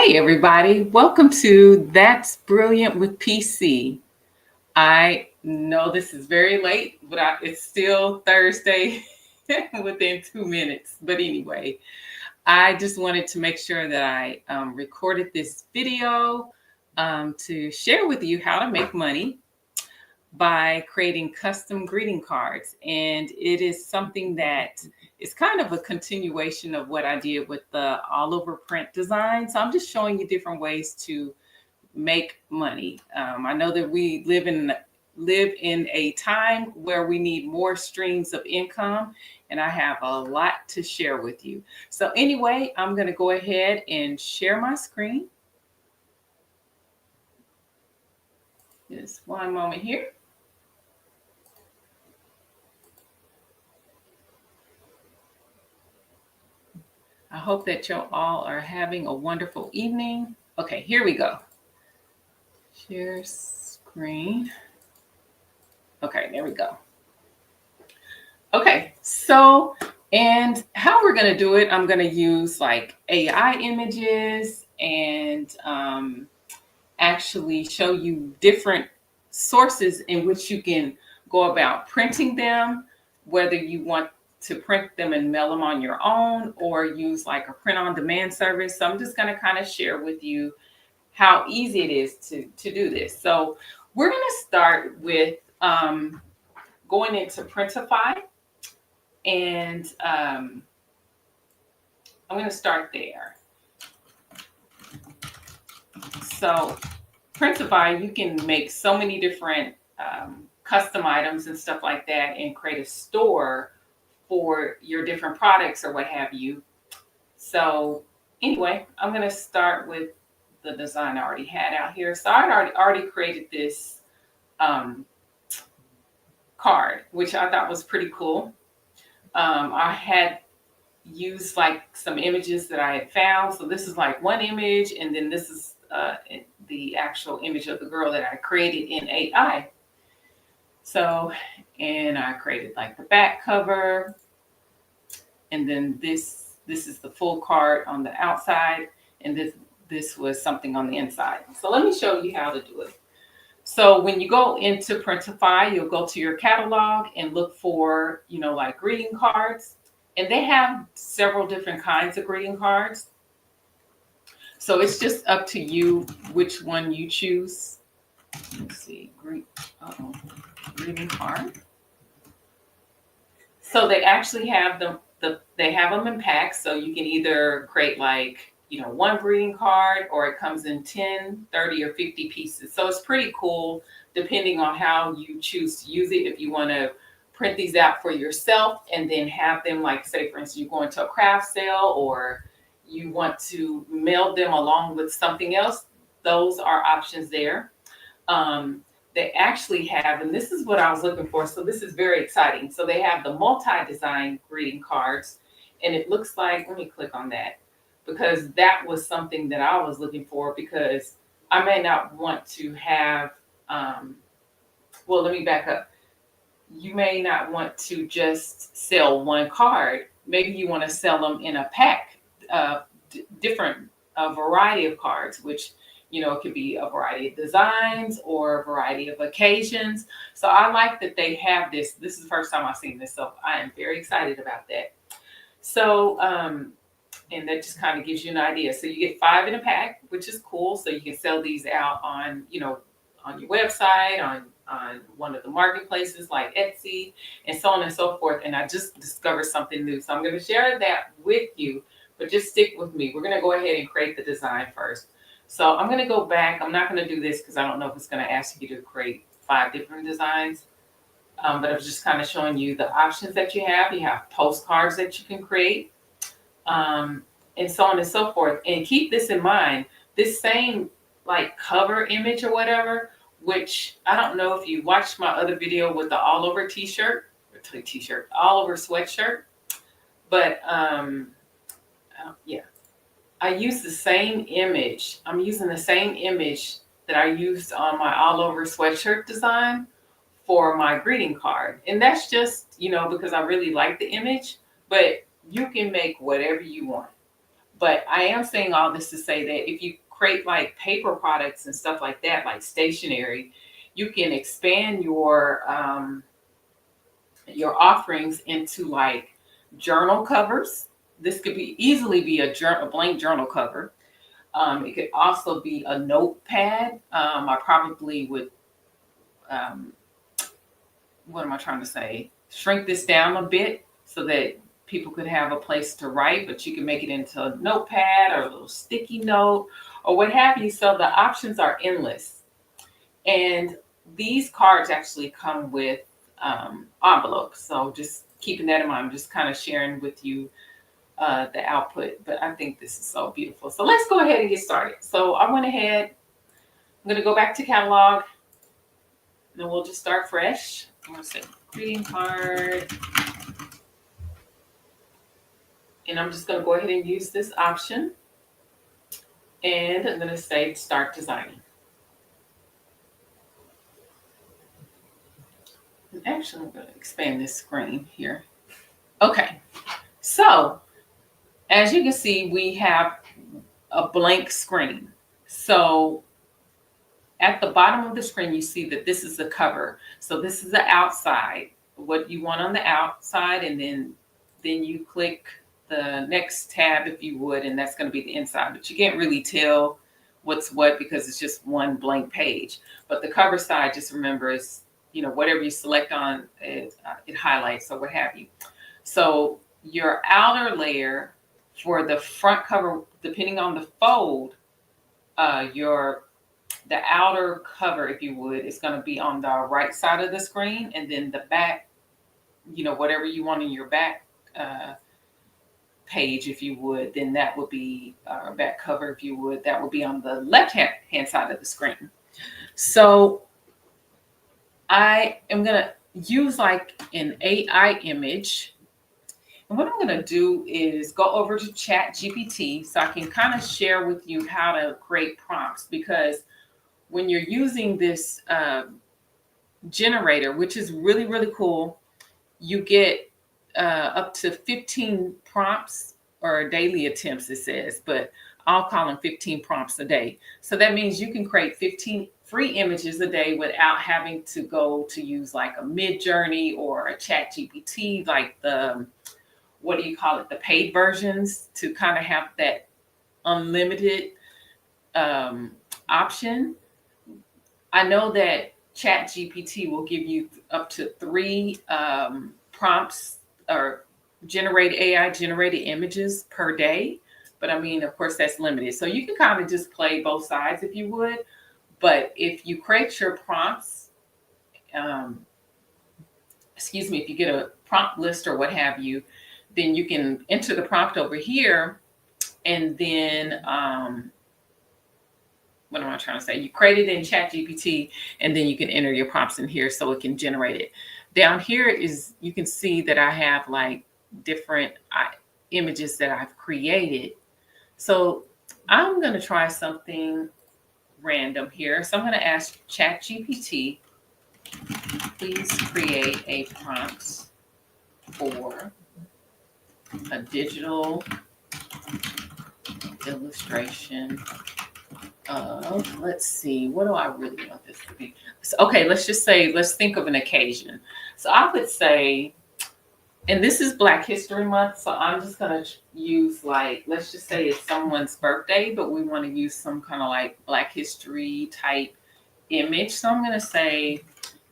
Hey, everybody. Welcome to That's Brilliant with PC. I know this is very late, but it's still Thursday within 2 minutes. But anyway, I just wanted to make sure that I recorded this video to share with you how to make money by creating custom greeting cards. And it is something that is kind of a continuation of what I did with the all over print design. So I'm just showing you different ways to make money. I know that we live in a time where we need more streams of income, and I have a lot to share with you. So anyway, I'm going to go ahead and share my screen. Just one moment here. I hope that you all are having a wonderful evening. Okay, here we go. Share screen. Okay, there we go. Okay, so, and how we're going to do it, I'm going to use like AI images and actually show you different sources in which you can go about printing them, whether you want to print them and mail them on your own or use like a print on demand service. So I'm just going to kind of share with you how easy it is to do this. So we're going to start with going into Printify, and I'm going to start there. So Printify, you can make so many different custom items and stuff like that and create a store for your different products or what have you. So anyway, I'm going to start with the design I already had out here. So I already created this card, which I thought was pretty cool. I had used like some images that I had found. So this is like one image, and then this is the actual image of the girl that I created in AI. So, and I created like the back cover, and then this is the full card on the outside, and this was something on the inside. So let me show you how to do it. So when you go into Printify, you'll go to your catalog and look for, like greeting cards. And they have several different kinds of greeting cards. So it's just up to you which one you choose. Let's see, greeting card. So they actually have they have them in packs. So you can either create like, one greeting card, or it comes in 10, 30, or 50 pieces. So it's pretty cool depending on how you choose to use it. If you want to print these out for yourself and then have them, like, say, for instance, you go into a craft sale, or you want to mail them along with something else, those are options there. They actually have, and this is what I was looking for, so this is very exciting. So they have the multi-design greeting cards, and it looks like, let me click on that, because that was something that I was looking for, because I may not want to have, well, let me back up. You may not want to just sell one card. Maybe you want to sell them in a pack, different variety of cards, which, it could be a variety of designs or a variety of occasions. So I like that they have this. This is the first time I've seen this, so I am very excited about that. So, and that just kind of gives you an idea. So you get 5 in a pack, which is cool. So you can sell these out on, on your website, on one of the marketplaces like Etsy, and so on and so forth. And I just discovered something new. So I'm going to share that with you, but just stick with me. We're going to go ahead and create the design first. So I'm going to go back. I'm not going to do this because I don't know if it's going to ask you to create 5 different designs. But I was just kind of showing you the options that you have. You have postcards that you can create, and so on and so forth. And keep this in mind. This same like cover image or whatever, which I don't know if you watched my other video with the all over all over sweatshirt, but yeah, I use the same image. I'm using the same image that I used on my all over sweatshirt design for my greeting card. And that's just, because I really like the image, but you can make whatever you want. But I am saying all this to say that if you create like paper products and stuff like that, like stationery, you can expand your offerings into like journal covers. This could be easily be a blank journal cover. It could also be a notepad. I probably would, um, what am I trying to say? Shrink this down a bit so that people could have a place to write, but you can make it into a notepad or a little sticky note or what have you. So the options are endless. And these cards actually come with envelopes. So just keeping that in mind, I'm just kind of sharing with you the output, but I think this is so beautiful. So let's go ahead and get started. So I went ahead, I'm going to go back to catalog, and then we'll just start fresh. I'm going to say greeting card, and I'm just going to go ahead and use this option, and I'm going to say start designing. And actually, I'm going to expand this screen here. Okay, so as you can see, we have a blank screen. So at the bottom of the screen, you see that this is the cover. So this is the outside, what you want on the outside, and then you click the next tab if you would, and that's going to be the inside. But you can't really tell what's what because it's just one blank page. But the cover side, just remember, is whatever you select on, it highlights or what have you. So your outer layer for the front cover, depending on the fold, the outer cover, if you would, is going to be on the right side of the screen, and then the back, whatever you want in your back page, if you would, then that would be back cover, if you would, that would be on the left hand side of the screen. So I am going to use like an AI image. And what I'm going to do is go over to ChatGPT so I can kind of share with you how to create prompts, because when you're using this generator, which is really, really cool, you get up to 15 prompts or daily attempts, it says, but I'll call them 15 prompts a day. So that means you can create 15 free images a day without having to go to use like a Midjourney or a ChatGPT, like the, what do you call it, the paid versions, to kind of have that unlimited option. I know that ChatGPT will give you up to 3 prompts or AI generated images per day. But I mean, of course, that's limited. So you can kind of just play both sides if you would. But if you create your prompts, if you get a prompt list or what have you, then you can enter the prompt over here, and then what am I trying to say? You create it in ChatGPT, and then you can enter your prompts in here so it can generate it. Down here is, you can see that I have like different images that I've created. So I'm going to try something random here. So I'm going to ask ChatGPT, please create a prompt for a digital illustration of, let's see, what do I really want this to be? So, okay, let's think of an occasion. So I would say, and this is Black History Month, so I'm just going to use like, let's just say it's someone's birthday, but we want to use some kind of like Black History type image. So I'm going to say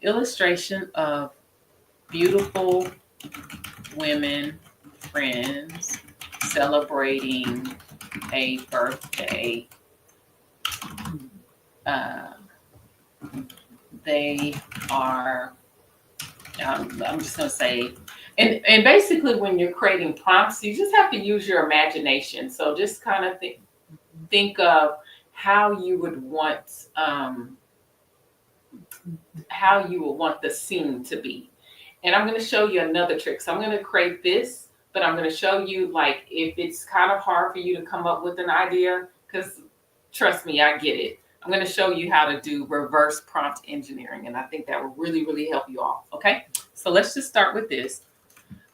illustration of beautiful women friends celebrating a birthday. They are, I'm just going to say, and basically when you're creating prompts, you just have to use your imagination. So just kind of think of how you would want the scene to be. And I'm going to show you another trick. So I'm going to create this, but I'm going to show you, like, if it's kind of hard for you to come up with an idea, because trust me, I get it. I'm going to show you how to do reverse prompt engineering, and I think that will really, really help you all. Okay, so let's just start with this.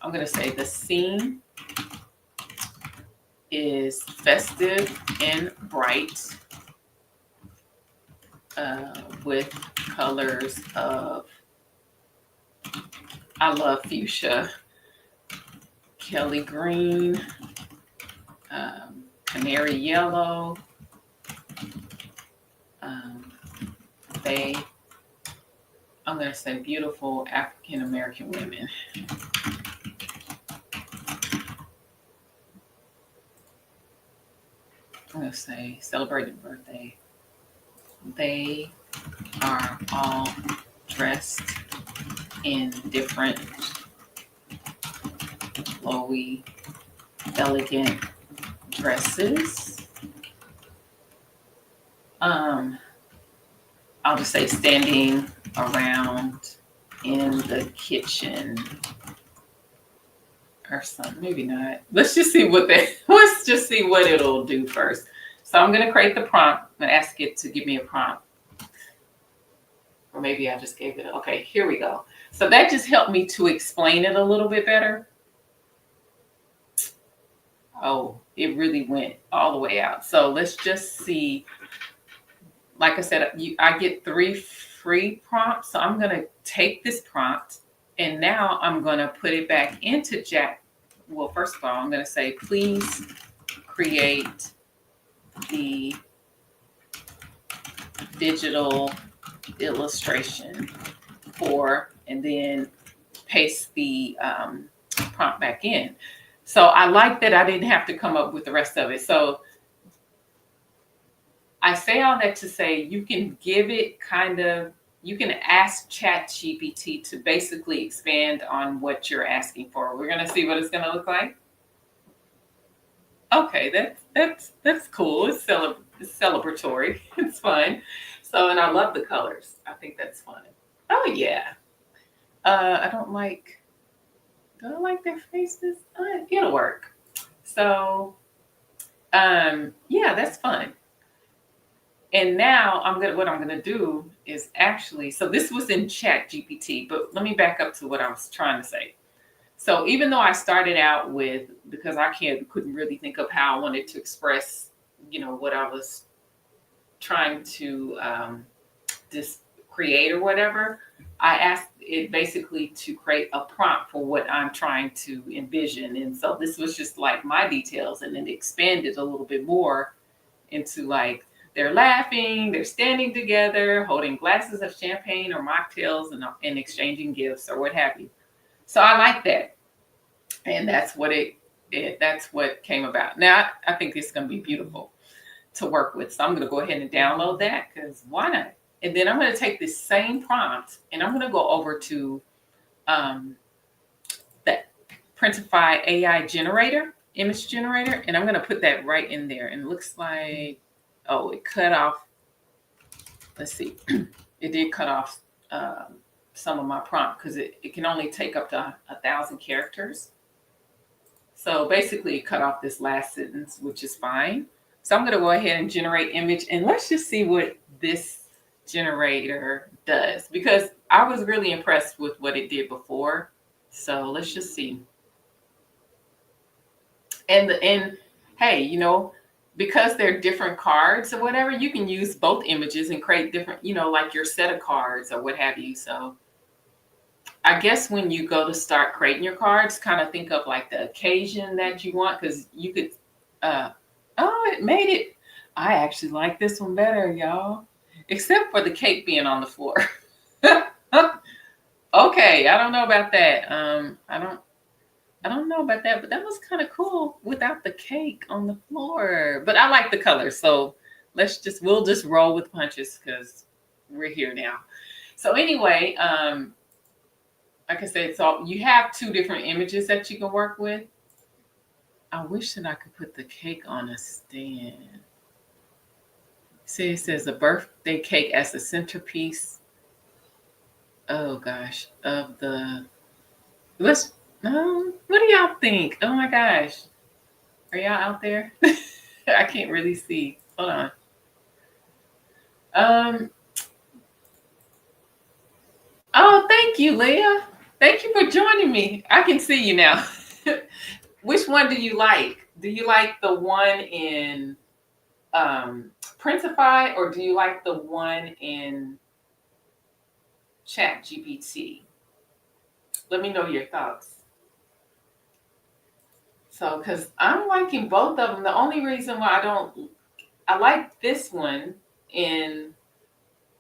I'm going to say the scene is festive and bright with colors of, I love fuchsia, Kelly green, canary yellow. I'm going to say beautiful African American women. I'm going to say celebrating birthday. They are all dressed in different flowy, elegant dresses. I'll just say standing around in the kitchen or something. Maybe not. Let's just see what it'll do first. So I'm going to create the prompt. I'm going to ask it to give me a prompt. Or maybe I just gave it. Okay, here we go. So that just helped me to explain it a little bit better. Oh, it really went all the way out. So let's just see. Like I said, I get 3 free prompts. So I'm going to take this prompt and now I'm going to put it back into Jack. Well, first of all, I'm going to say, please create the digital illustration for, and then paste the prompt back in. So I like that I didn't have to come up with the rest of it. So I say all that to say you can give it you can ask ChatGPT to basically expand on what you're asking for. We're going to see what it's going to look like. Okay, that's cool. It's celebratory. It's fun. So, and I love the colors. I think that's fun. Oh yeah. Do I like their faces? It'll work. So, yeah, that's fun. And now what I'm gonna do is actually, so this was in ChatGPT, but let me back up to what I was trying to say. So even though I started out with, because I couldn't really think of how I wanted to express, what I was trying to just create or whatever, I asked it basically to create a prompt for what I'm trying to envision. And so this was just like my details, and then it expanded a little bit more into like, they're laughing, they're standing together, holding glasses of champagne or mocktails and exchanging gifts or what have you. So I like that. And that's what that's what came about. Now, I think it's going to be beautiful to work with. So I'm going to go ahead and download that because why not? And then I'm going to take this same prompt and I'm going to go over to that Printify AI generator, image generator, and I'm going to put that right in there. And it looks like, oh, it cut off. Let's see. It did cut off some of my prompt because it can only take up to 1,000 characters. So basically it cut off this last sentence, which is fine. So I'm going to go ahead and generate image, and let's just see what this generator does, because I was really impressed with what it did before. So let's just see. And hey, because they're different cards or whatever, you can use both images and create different, like your set of cards or what have you. So I guess when you go to start creating your cards, kind of think of like the occasion that you want, because you could, it made it. I actually like this one better, y'all, except for the cake being on the floor. Okay, I don't know about that. I don't know about that, but that was kind of cool without the cake on the floor. But I like the colors, so we'll just roll with punches because we're here now. So anyway, like I said, so you have 2 different images that you can work with. I wish that I could put the cake on a stand. See, it says a birthday cake as the centerpiece. Oh gosh, what do y'all think? Oh my gosh. Are y'all out there? I can't really see. Hold on. Oh, thank you, Leah. Thank you for joining me. I can see you now. Which one do you like? Do you like the one in Printify, or do you like the one in Chat GPT? Let me know your thoughts. So, because I'm liking both of them. The only reason why I like this one in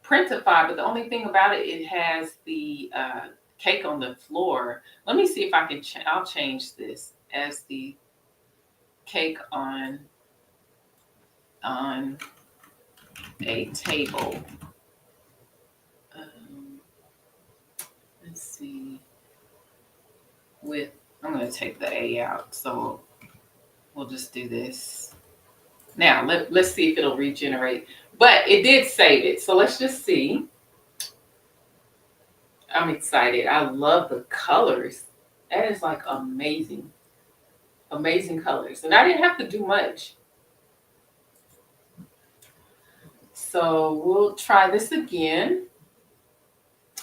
Printify, but the only thing about it, it has the cake on the floor. Let me see if I can, I'll change this as the cake on a table. Um, let's see. I'm going to take the A out, so we'll just do this. Now, let's see if it'll regenerate. But it did save it, so let's just see. I'm excited. I love the colors. That is like amazing. Amazing colors. And I didn't have to do much. So we'll try this again.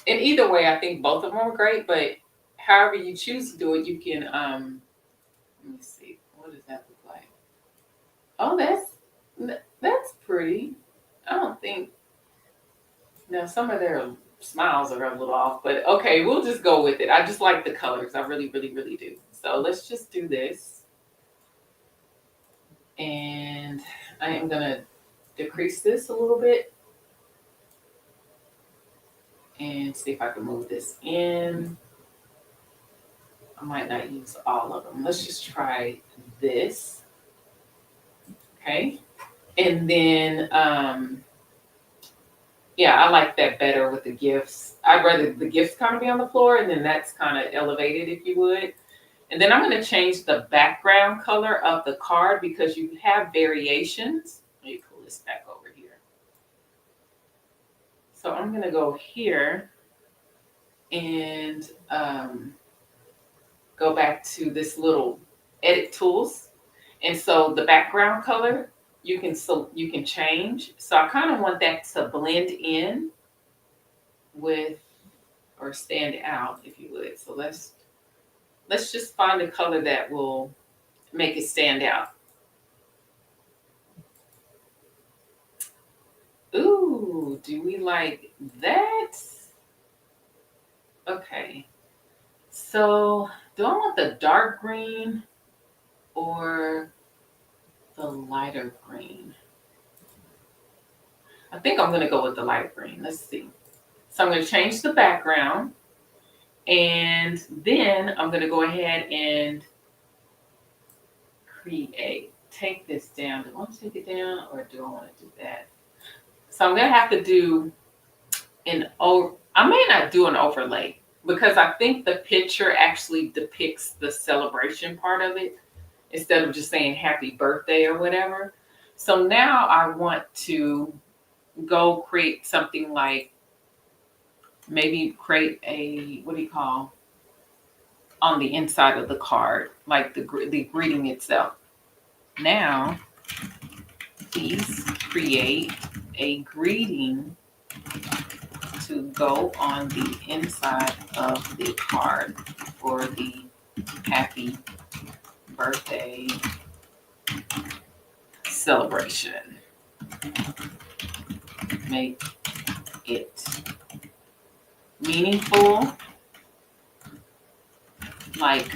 And either way, I think both of them are great, but however you choose to do it, you can, let me see. What does that look like? Oh, that's pretty. I don't think, now some of their smiles are a little off, but okay, we'll just go with it. I just like the colors. I really, really, really do. So let's just do this. And I am going to decrease this a little bit and see if I can move this in. I might not use all of them. Let's just try this. Okay. And then, yeah, I like that better with the gifts. I'd rather the gifts kind of be on the floor, and then that's kind of elevated, if you would. And then I'm going to change the background color of the card because you have variations. Let me pull this back over here. So I'm going to go here and go back to this little edit tools. And so the background color, you can change. So I kind of want that to blend in with, or stand out, if you would. So let's just find a color that will make it stand out. Ooh, do we like that? Okay. So do I want the dark green or the lighter green? I think I'm going to go with the lighter green. Let's see. So I'm going to change the background, and then I'm going to go ahead and take this down. Do I want to take it down, or do I want to do that? So I'm going to have to do I may not do an overlay because I think the picture actually depicts the celebration part of it instead of just saying happy birthday or whatever. So now I want to go create something like, maybe create a, what do you call, on the inside of the card, like the greeting itself. Now, please create a greeting to go on the inside of the card for the happy birthday celebration. Make it meaningful, like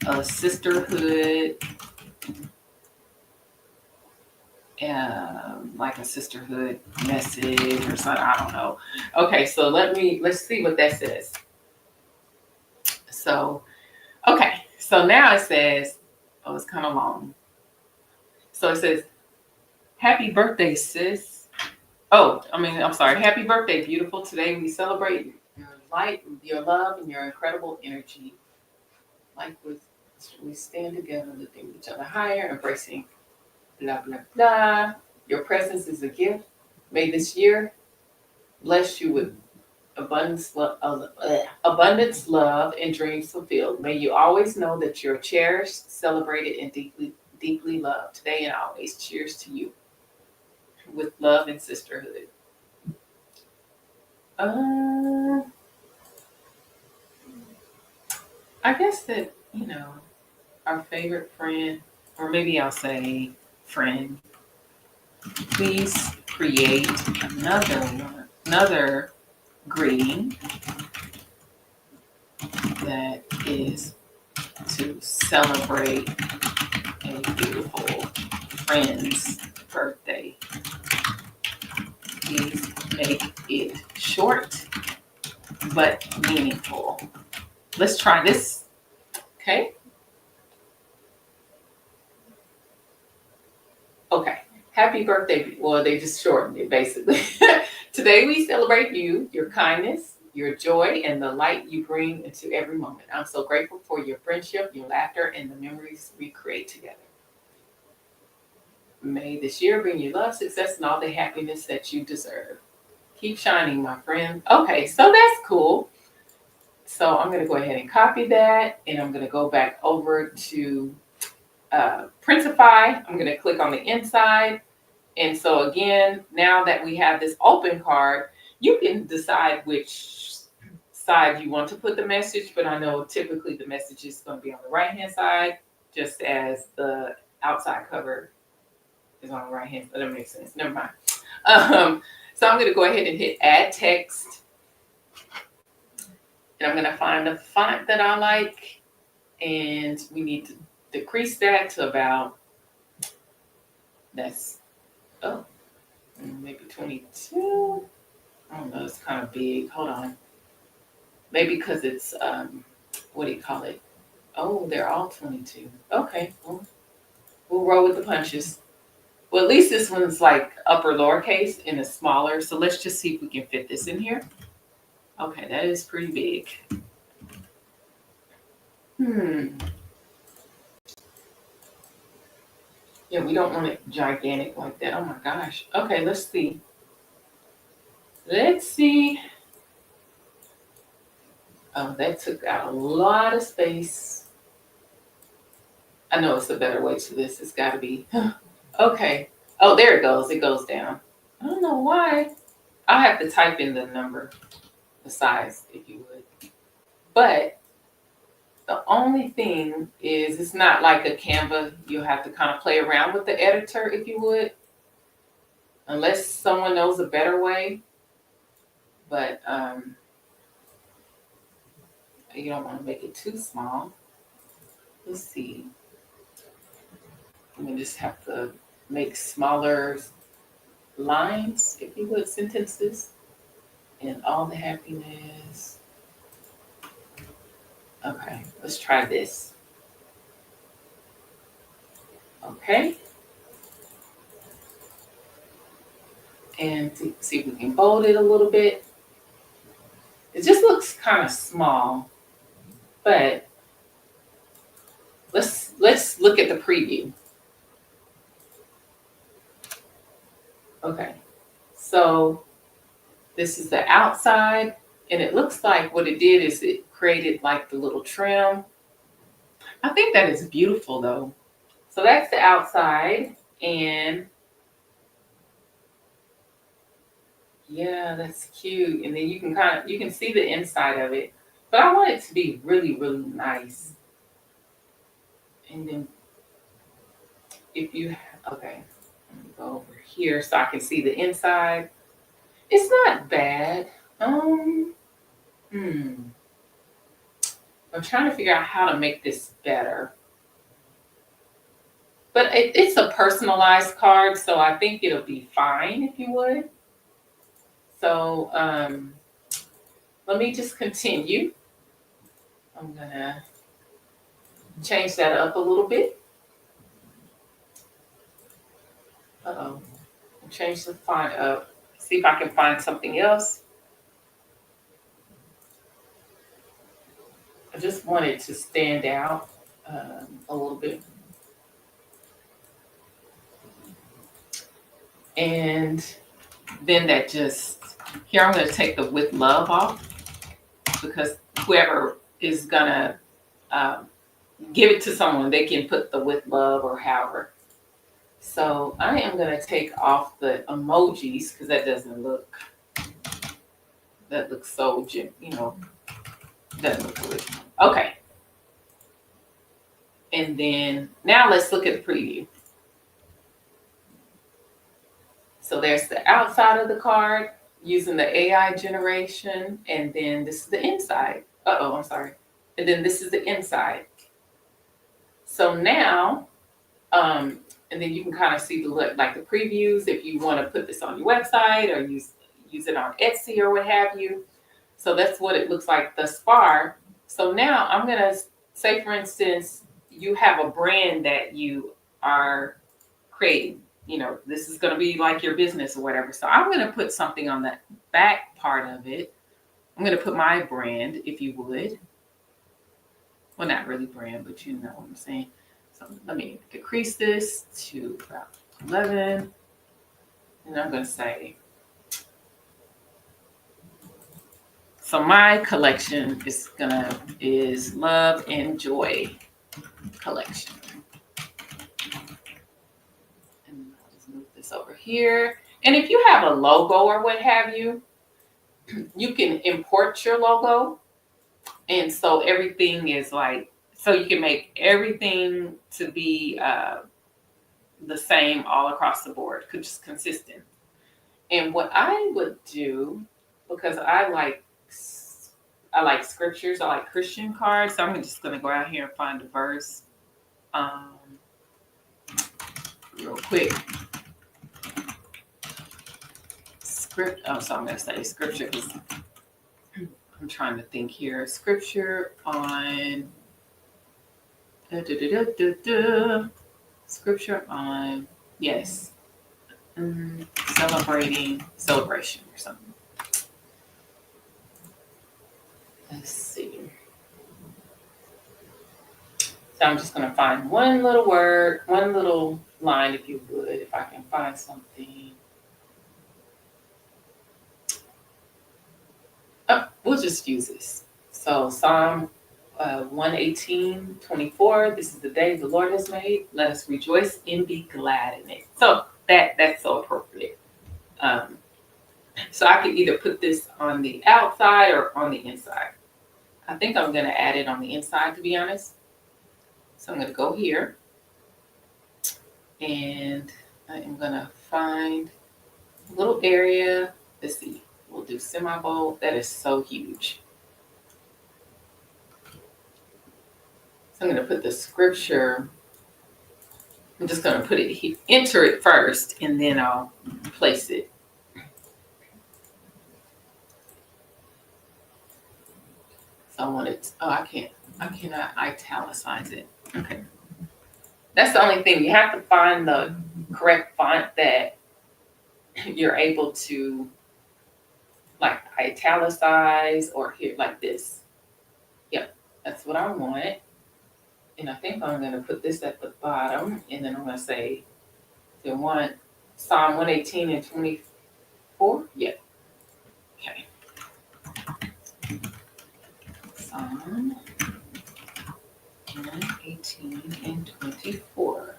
a sisterhood, message or something. I don't know. Okay, so let's see what that says. So, okay, so now it says, oh, it's kind of long. So it says, happy birthday, sis. I'm sorry. Happy birthday, beautiful. Today we celebrate your light, your love, and your incredible energy. Like we stand together, lifting each other higher, embracing blah, blah, blah. Your presence is a gift. May this year bless you with abundance, love, and dreams fulfilled. May you always know that you're cherished, celebrated, and deeply, deeply loved today and always. Cheers to you with love and sisterhood. I guess that, our favorite friend. or maybe I'll say, friend, please create another greeting that is to celebrate a beautiful friend's birthday. Please make it short but meaningful. Let's try this. Okay. Okay. Happy birthday. Well, they just shortened it basically. Today we celebrate you, your kindness, your joy, and the light you bring into every moment. I'm so grateful for your friendship, your laughter, and the memories we create together. May this year bring you love, success, and all the happiness that you deserve. Keep shining, my friend. Okay, so that's cool. So I'm going to go ahead and copy that, and I'm going to go back over to Printify. I'm going to click on the inside. And so again, now that we have this open card, you can decide which side you want to put the message, but I know typically the message is going to be on the right-hand side, just as the outside cover is on the right-hand side. That makes sense. Never mind. So I'm going to go ahead and hit Add Text. And I'm going to find a font that I like. And we need to decrease that to about, maybe 22. I don't know, it's kind of big. Hold on. Maybe because it's, what do you call it? Oh, they're all 22. Okay, well, we'll roll with the punches. Well, at least this one's like upper lowercase and it's smaller. So let's just see if we can fit this in here. Okay, that is pretty big. Yeah, we don't want it gigantic like that. Oh my gosh. Okay, let's see. Let's see. Oh, that took out a lot of space. I know it's a better way to this. It's got to be. Okay. Oh, there it goes. It goes down. I don't know why. I'll have to type in the number, the size, if you would. But the only thing is it's not like a Canva. You'll have to kind of play around with the editor, if you would. Unless someone knows a better way. But you don't want to make it too small. Let's see. We just have to make smaller lines, if you would, sentences. And all the happiness. Okay, let's try this. Okay. And see if we can bold it a little bit. It just looks kind of small, but let's look at the preview. Okay, so this is the outside, and it looks like what it did is it created like the little trim. I think that is beautiful though. So that's the outside, and yeah, that's cute. And then you can see the inside of it, but I want it to be really, really nice. And then if you, okay, let me go over here so I can see the inside. It's not bad. I'm trying to figure out how to make this better. But it's a personalized card, so I think it'll be fine if you would. So let me just continue. I'm gonna change that up a little bit. Change the font up. See if I can find something else. I just want it to stand out a little bit. And then that just, here I'm going to take the with love off because whoever is going to give it to someone, they can put the with love or however. So I am going to take off the emojis because that doesn't look, that looks so, doesn't look good. Okay. And then now let's look at the preview. So there's the outside of the card using the AI generation, and then this is the inside. I'm sorry. And then this is the inside. So now, and then you can kind of see the look, like the previews if you want to put this on your website or use it on Etsy or what have you. So that's what it looks like thus far. So now I'm gonna say, for instance, you have a brand that you are creating. This is gonna be like your business or whatever. So I'm gonna put something on the back part of it. I'm gonna put my brand, if you would. Well, not really brand, but you know what I'm saying. So let me decrease this to about 11. And I'm gonna say, so my collection is Love and Joy collection. And I'll just move this over here. And if you have a logo or what have you, you can import your logo. And so everything is so you can make everything to be the same all across the board, just consistent. And what I would do, because I like scriptures, I like Christian cards, so I'm just going to go out here and find a verse real quick. So I'm going to say scripture because I'm trying to think here. Scripture on scripture on celebration or something. Let's see. So I'm just going to find one little word, one little line, if you would, if I can find something. We'll just use this. So Psalm 118:24. This is the day the Lord has made. Let us rejoice and be glad in it. So that's so appropriate. So I could either put this on the outside or on the inside. I think I'm going to add it on the inside, to be honest. So I'm going to go here. And I am going to find a little area. Let's see. We'll do semi-bold. That is so huge. So I'm going to put the scripture. I'm just going to put it here, enter it first, and then I'll place it. So I want it. I cannot italicize it. Okay. That's the only thing. You have to find the correct font that you're able to italicize or here like this. Yep, that's what I want. And I think I'm going to put this at the bottom, and then I'm going to say, do you want Psalm 118:24? Yeah. Okay. Psalm 118:24.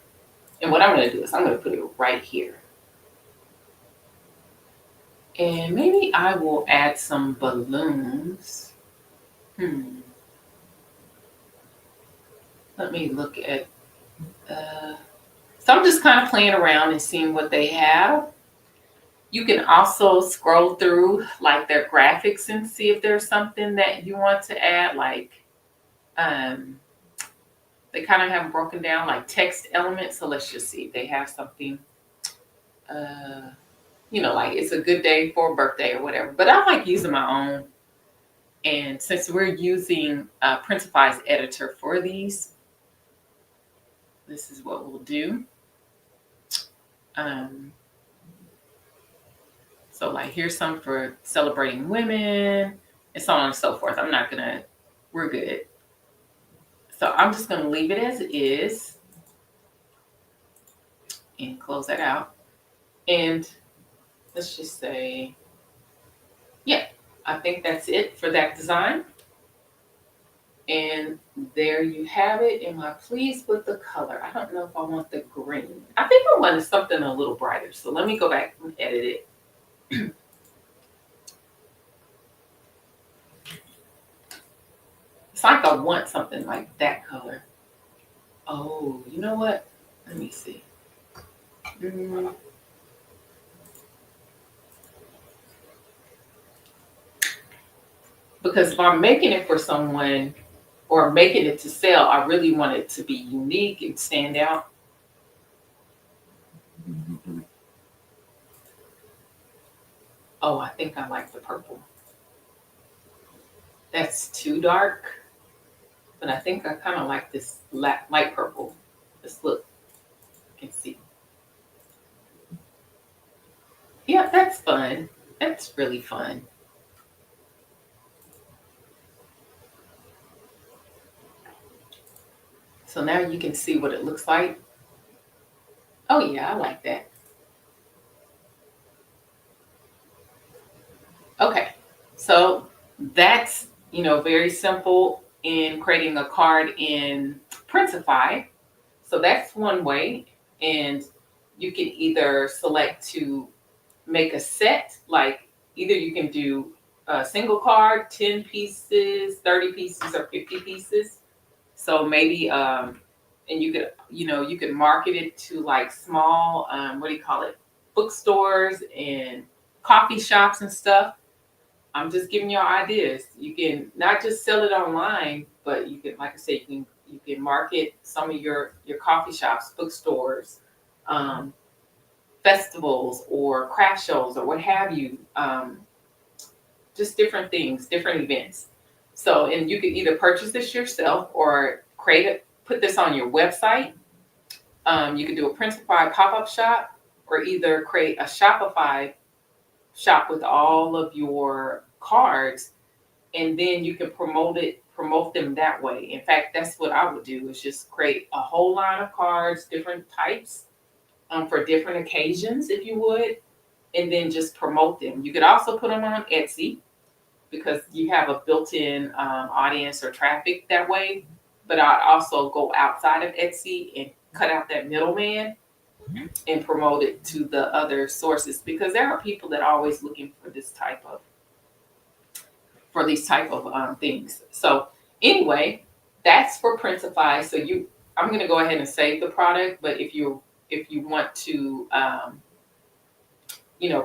And what I'm going to do is I'm going to put it right here. And maybe I will add some balloons. Let me look at, so I'm just kind of playing around and seeing what they have. You can also scroll through their graphics and see if there's something that you want to add, they kind of have broken down like text elements. So let's just see if they have something, it's a good day for a birthday or whatever. But I like using my own. And since we're using Printify's editor for these, this is what we'll do. So here's some for celebrating women and so on and so forth. We're good. So I'm just going to leave it as it is and close that out. And let's just say, yeah, I think that's it for that design. And there you have it. Am I pleased with the color? I don't know if I want the green. I think I wanted something a little brighter. So let me go back and edit it. It's like I want something like that color. Oh, you know what? Let me see. Mm, because if I'm making it for someone or making it to sell, I really want it to be unique and stand out. Oh, I think I like the purple. That's too dark, but I think I kind of like this light purple. Just look, you can see. Yeah, that's fun. That's really fun. So now you can see what it looks like. Oh yeah, I like that. Okay, so that's very simple in creating a card in Printify. So that's one way, and you can either select to make a set, like either you can do a single card, 10 pieces, 30 pieces, or 50 pieces. So maybe and you could market it to like small what do you call it, bookstores and coffee shops and stuff. I'm just giving you ideas. You can not just sell it online, but you can, like I said, you can market some of your coffee shops, bookstores, um, festivals, or craft shows, or what have you. Just different things, different events. So, and you can either purchase this yourself or create it, put this on your website. You can do a Printify pop-up shop, or either create a Shopify shop with all of your cards, and then you can promote them that way. In fact, that's what I would do, is just create a whole line of cards, different types, for different occasions, if you would, and then just promote them. You could also put them on Etsy, because you have a built-in audience or traffic that way. But I'd also go outside of Etsy and cut out that middleman and promote it to the other sources, because there are people that are always looking for these type of things. So anyway, that's for Printify. So I'm going to go ahead and save the product, but if you want to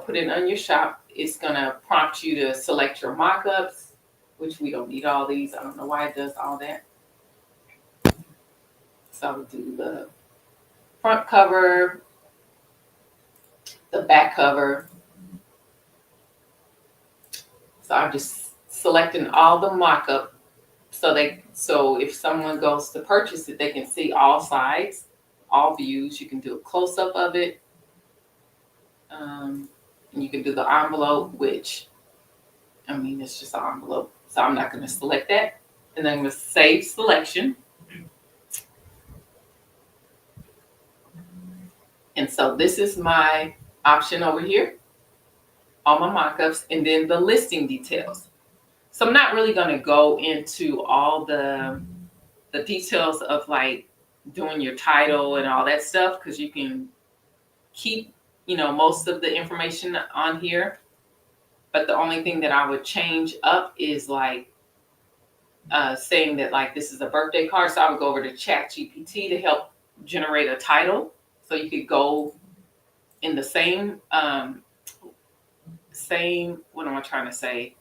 put it on your shop, it's going to prompt you to select your mockups, which we don't need all these. I don't know why it does all that. So I'll do the front cover, the back cover. So I'm just selecting all the mockup, so if someone goes to purchase it, they can see all sides, all views. You can do a close-up of it. And you can do the envelope, which, I mean, it's just an envelope. So I'm not going to select that. And then I'm going to save selection. And so this is my option over here, all my mockups, and then the listing details. So I'm not really going to go into all the details of like doing your title and all that stuff, because you can keep most of the information on here. But the only thing that I would change up is like saying that like this is a birthday card. So I would go over to ChatGPT to help generate a title. So you could go in the same what am I trying to say?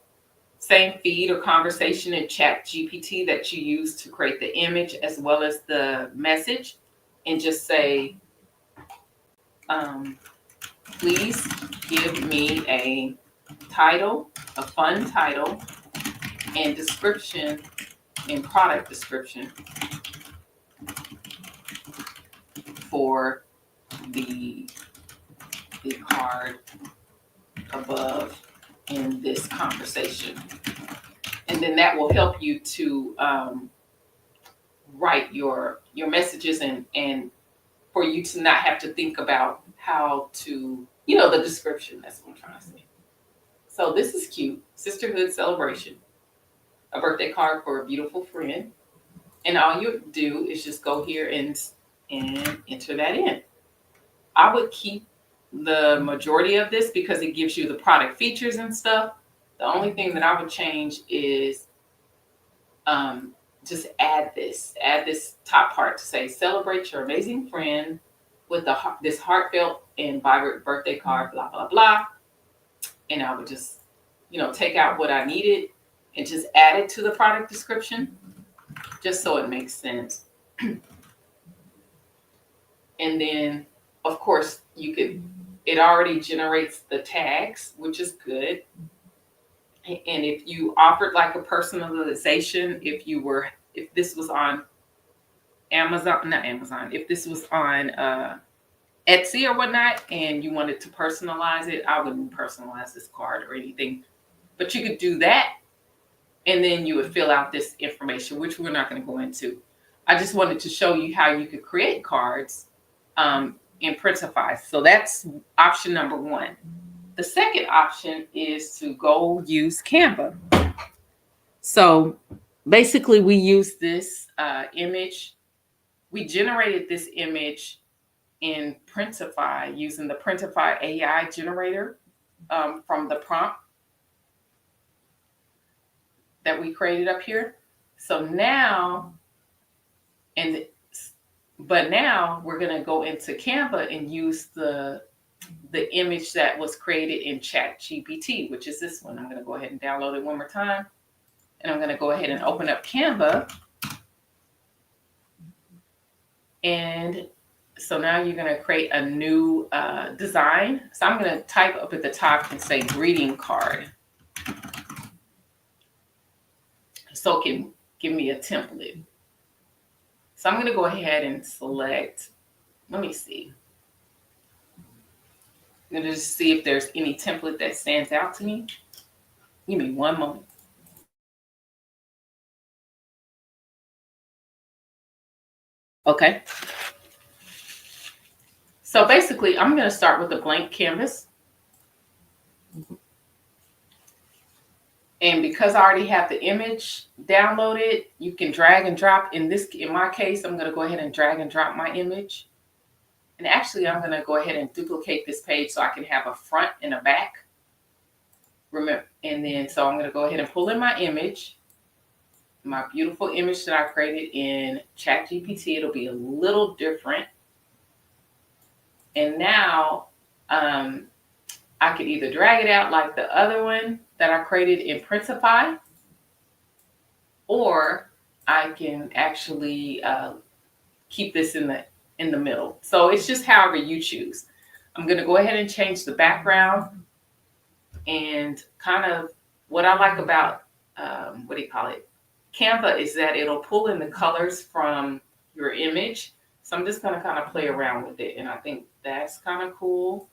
Same feed or conversation in ChatGPT that you use to create the image as well as the message, and just say, please give me a title, a fun title, and description and product description for the card above in this conversation. And then that will help you to write your messages, and for you to not have to think about how to, the description. That's what I'm trying to say. So this is cute. Sisterhood celebration. A birthday card for a beautiful friend. And all you do is just go here and enter that in. I would keep the majority of this because it gives you the product features and stuff. The only thing that I would change is just add this top part to say, celebrate your amazing friend with this heartfelt and vibrant birthday card, blah, blah, blah. And I would just, take out what I needed and just add it to the product description, just so it makes sense. And then, of course, it already generates the tags, which is good. And if you offered like a personalization, if this was on if this was on Etsy or whatnot, and you wanted to personalize it, I wouldn't personalize this card or anything, but you could do that. And then you would fill out this information, which we're not going to go into. I just wanted to show you how you could create cards in Printify. So that's option number one. The second option is to go use Canva. So basically, we use this image. We generated this image in Printify using the Printify AI generator from the prompt that we created up here. So now, but now we're going to go into Canva and use the image that was created in ChatGPT, which is this one. I'm going to go ahead and download it one more time. And I'm going to go ahead and open up Canva. And so now you're going to create a new design. So I'm going to type up at the top and say greeting card. So it can give me a template. So I'm going to go ahead and select, let me see. I'm going to just see if there's any template that stands out to me. Give me one moment. Okay. So basically, I'm going to start with a blank canvas. And because I already have the image downloaded, you can drag and drop. In my case, I'm going to go ahead and drag and drop my image. And actually, I'm going to go ahead and duplicate this page so I can have a front and a back. Remember, and then so I'm going to go ahead and pull in my image, my beautiful image that I created in ChatGPT. It'll be a little different. And now I could either drag it out like the other one that I created in Printify, or I can actually keep this in the middle. So it's just however you choose. I'm going to go ahead and change the background. And kind of what I like about Canva is that it'll pull in the colors from your image. So I'm just going to kind of play around with it, and I think that's kind of cool.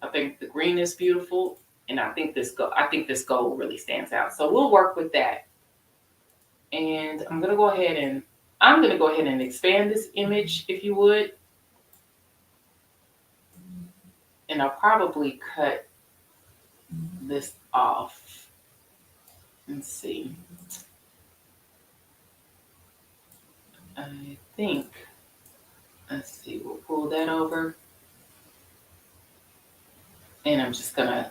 I think the green is beautiful, and I think this gold really stands out. So we'll work with that. And I'm going to go ahead and expand this image, if you would. And I'll probably cut this off. Let's see. Let's see, we'll pull that over. And I'm just gonna,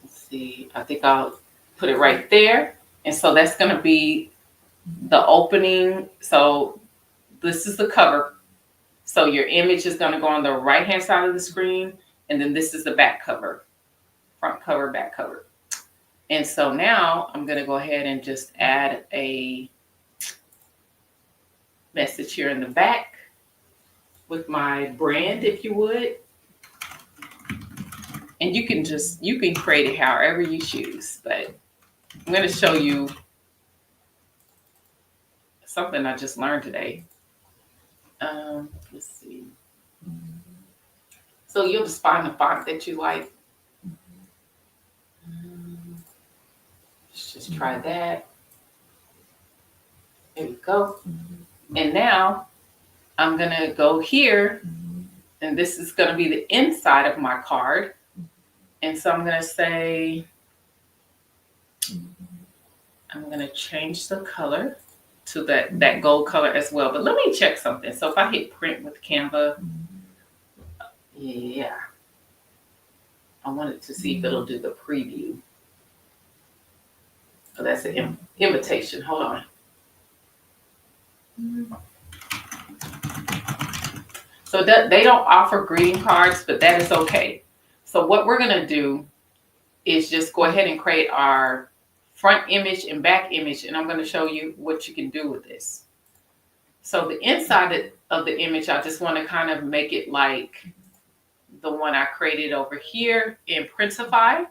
let's see, I think I'll put it right there. And so that's gonna be the opening. So this is the cover. So your image is gonna go on the right-hand side of the screen. And then this is the back cover, front cover, back cover. And so now I'm gonna go ahead and just add a message here in the back with my brand, if you would. And you can create it however you choose, but I'm going to show you something I just learned today. Let's see. So you'll just find the font that you like. Let's just try that. There we go. And now I'm going to go here, and this is going to be the inside of my card. And so I'm going to say, I'm going to change the color to that gold color as well. But let me check something. So if I hit print with Canva, yeah, I wanted to see if it'll do the preview. So that's invitation. Hold on. So they don't offer greeting cards, but that is okay. So what we're going to do is just go ahead and create our front image and back image, and I'm going to show you what you can do with this. So the inside of the image, I just want to kind of make it like the one I created over here in Printify.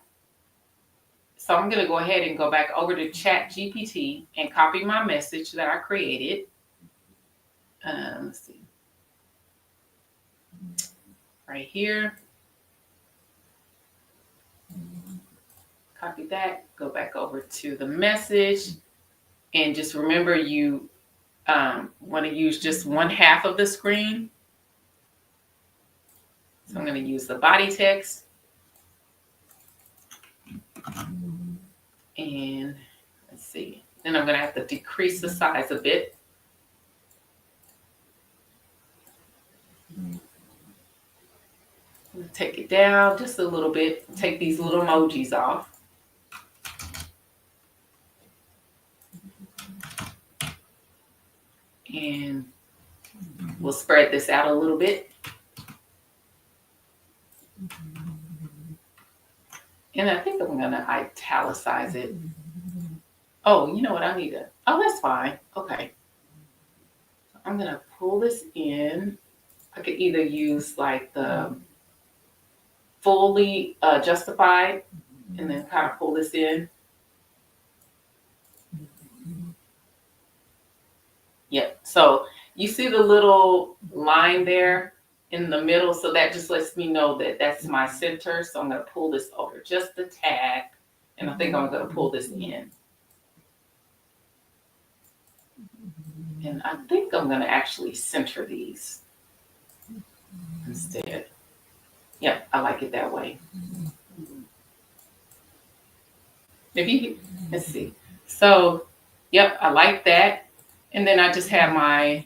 So I'm going to go ahead and go back over to ChatGPT and copy my message that I created. Let's see. Right here. Copy that. Go back over to the message. And just remember you want to use just one half of the screen. So I'm going to use the body text. And let's see. Then I'm going to have to decrease the size a bit. I'm going to take it down just a little bit. Take these little emojis off. And we'll spread this out a little bit. And I think I'm going to italicize it. Oh, you know what? I need to. Oh, that's fine. Okay. I'm going to pull this in. I could either use like the fully justified and then kind of pull this in. Yep. So you see the little line there in the middle. So that just lets me know that that's my center. So I'm going to pull this over just a tad. And I think I'm going to pull this in. And I think I'm going to actually center these instead. Yep, I like it that way. Maybe, let's see. So, yep, I like that. And then I just have I'm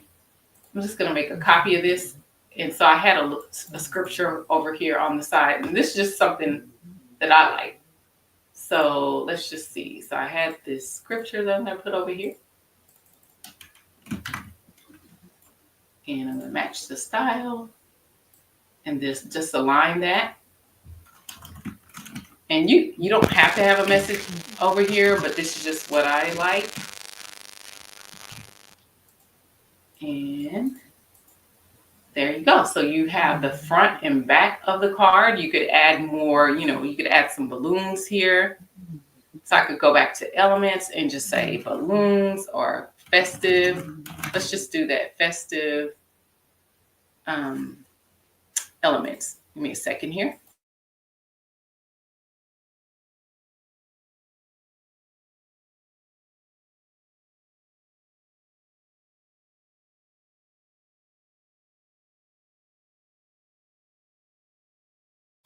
just going to make a copy of this. And so I had a scripture over here on the side. And this is just something that I like. So let's just see. So I had this scripture that I'm going to put over here. And I'm going to match the style. And just align that. And you don't have to have a message over here, but this is just what I like. And there you go. So you have the front and back of the card. You could add more, you could add some balloons here. So I could go back to elements and just say balloons or festive. Let's just do that. Festive elements. Give me a second here.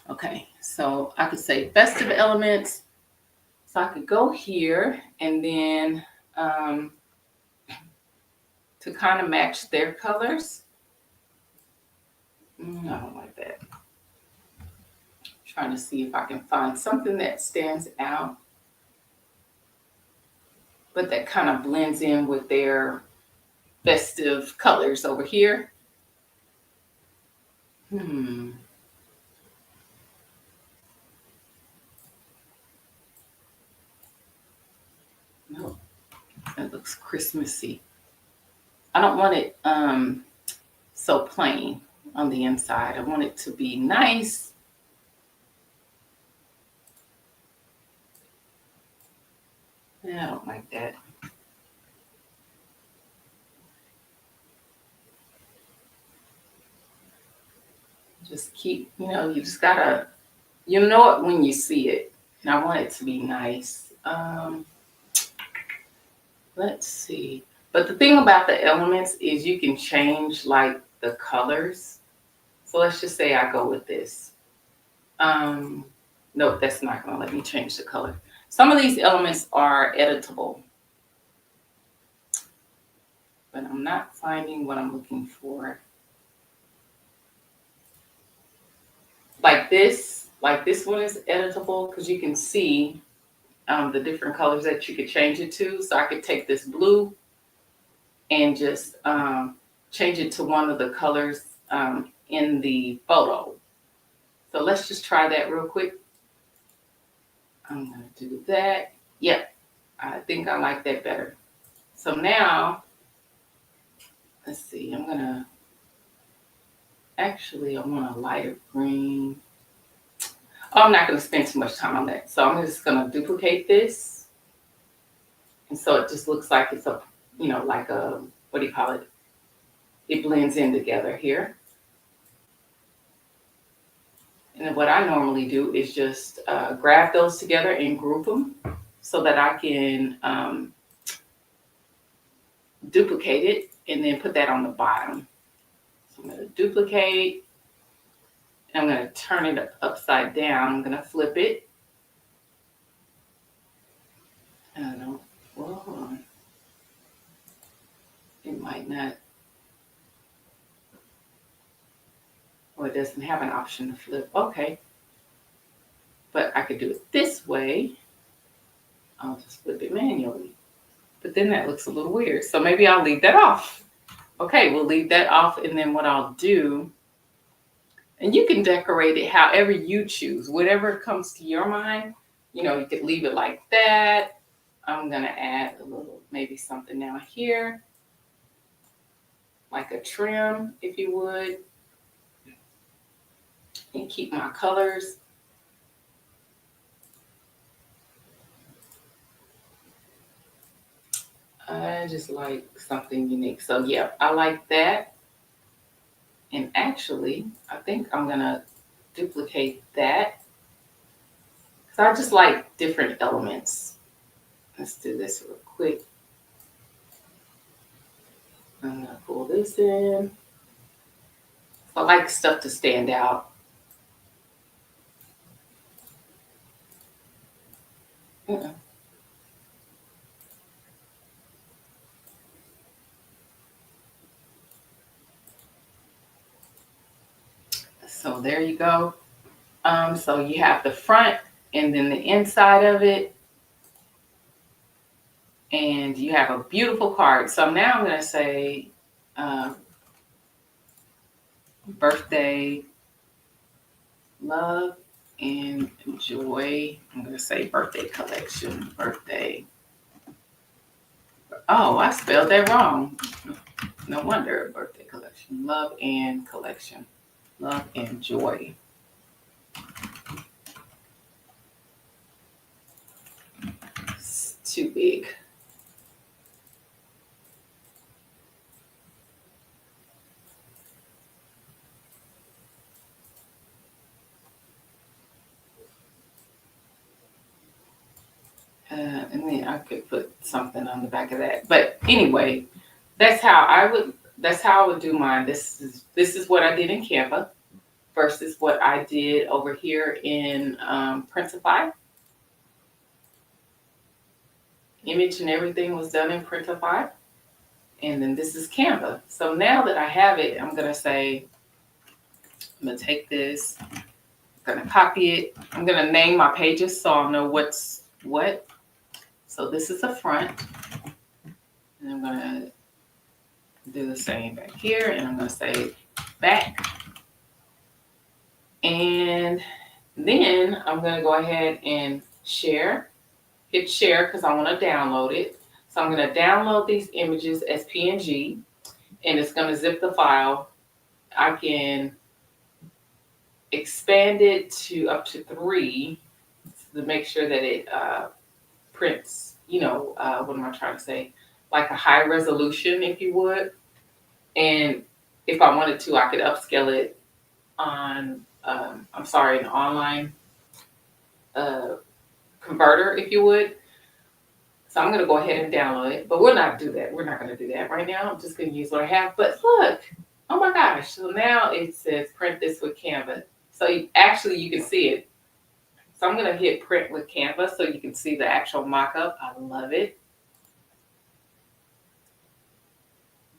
Okay, so I could say festive elements. So I could go here and then to kind of match their colors. I don't like that. Trying to see if I can find something that stands out, but that kind of blends in with their festive colors over here. No, that looks Christmassy. I don't want it so plain on the inside. I want it to be nice. Yeah, I don't like that. Just keep, you just gotta, know it when you see it. And I want it to be nice. Let's see. But the thing about the elements is you can change like the colors. So let's just say I go with this. No, that's not going to let me change the color. Some of these elements are editable, but I'm not finding what I'm looking for. Like this one is editable because you can see the different colors that you could change it to. So I could take this blue and just change it to one of the colors in the photo. So let's just try that real quick. I'm going to do that. Yep, I think I like that better. So now, let's see, I want a lighter green. Oh, I'm not going to spend too much time on that. So I'm just going to duplicate this. And so it just looks like it's like a, what do you call it? It blends in together here. And what I normally do is just grab those together and group them so that I can duplicate it and then put that on the bottom. So I'm going to duplicate. And I'm going to turn it upside down. I'm going to flip it. Hold on. It might not. Oh, it doesn't have an option to flip. Okay. But I could do it this way. I'll just flip it manually. But then that looks a little weird. So maybe I'll leave that off. Okay, we'll leave that off. And then what I'll do, and you can decorate it however you choose. Whatever comes to your mind. You could leave it like that. I'm going to add a little, maybe something down here. Like a trim, if you would. And keep my colors. I just like something unique. So yeah, I like that. And actually, I think I'm gonna duplicate that. So I just like different elements. Let's do this real quick. I'm gonna pull this in. I like stuff to stand out. So there you go. So you have the front and then the inside of it. And you have a beautiful card. So now I'm going to say birthday, love, and joy. I'm going to say birthday collection. Birthday. Oh, I spelled that wrong. No wonder. Birthday collection. Love and collection. Love and joy. It's too big. And then I could put something on the back of that. But anyway, that's how I would do mine. This is what I did in Canva versus what I did over here in Printify. Image and everything was done in Printify. And then this is Canva. So now that I have it, I'm going to say, I'm going to take this, I'm going to copy it. I'm going to name my pages so I'll know what's what. So this is the front. And I'm going to do the same back here. And I'm going to say back. And then I'm going to go ahead and share. Hit share because I want to download it. So I'm going to download these images as PNG. And it's going to zip the file. I can expand it to up to 3 to make sure that it prints, what am I trying to say? Like a high resolution, if you would. And if I wanted to, I could upscale it on, an online converter, if you would. So I'm going to go ahead and download it, but we'll not do that. We're not going to do that right now. I'm just going to use what I have. But look, oh my gosh. So now it says print this with Canva. So you can see it. So I'm going to hit print with Canva so you can see the actual mock-up. I love it.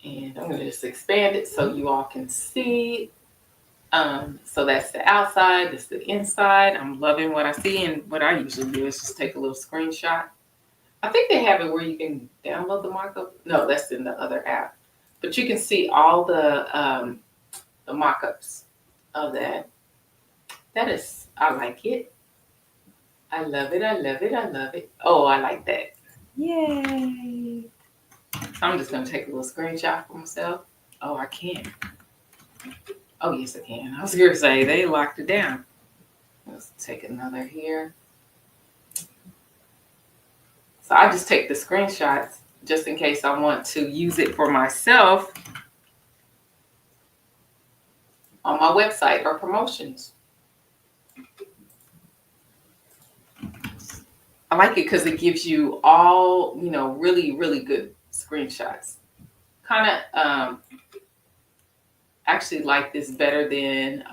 And I'm going to just expand it so you all can see. So that's the outside, that's the inside. I'm loving what I see, and what I usually do is just take a little screenshot. I think they have it where you can download the markup. No, that's in the other app. But you can see all the mock-ups of that. That is, I like it. I love it, I love it, I love it. Oh, I like that. Yay. So I'm just gonna take a little screenshot for myself. Oh, I can. Oh, yes, I can. I was gonna say, they locked it down. Let's take another here. So I just take the screenshots just in case I want to use it for myself on my website or promotions. I like it because it gives you all, really, really good screenshots. Kind of actually like this better than